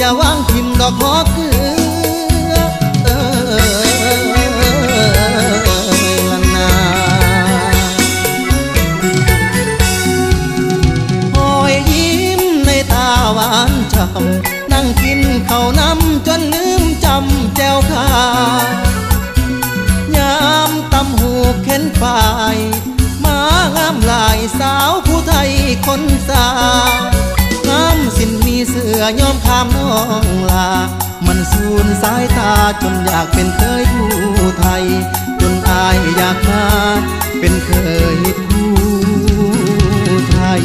อย่าวางทิมดอกหอเกลือละนาหอยยิ้มในตาหวานช่ำนั่งกินข้าวน้ำจนลืมจำแจวขายามตำหูเข็นฝ่ายมางามลายสาวผู้ไทยคนสางามสิ้นมีเสื้อยอมข้ามน้องลามันสูญสายตาจนอยากเป็นเคยผู้ไทยจนอายอยากมาเป็นเคยผู้ไทย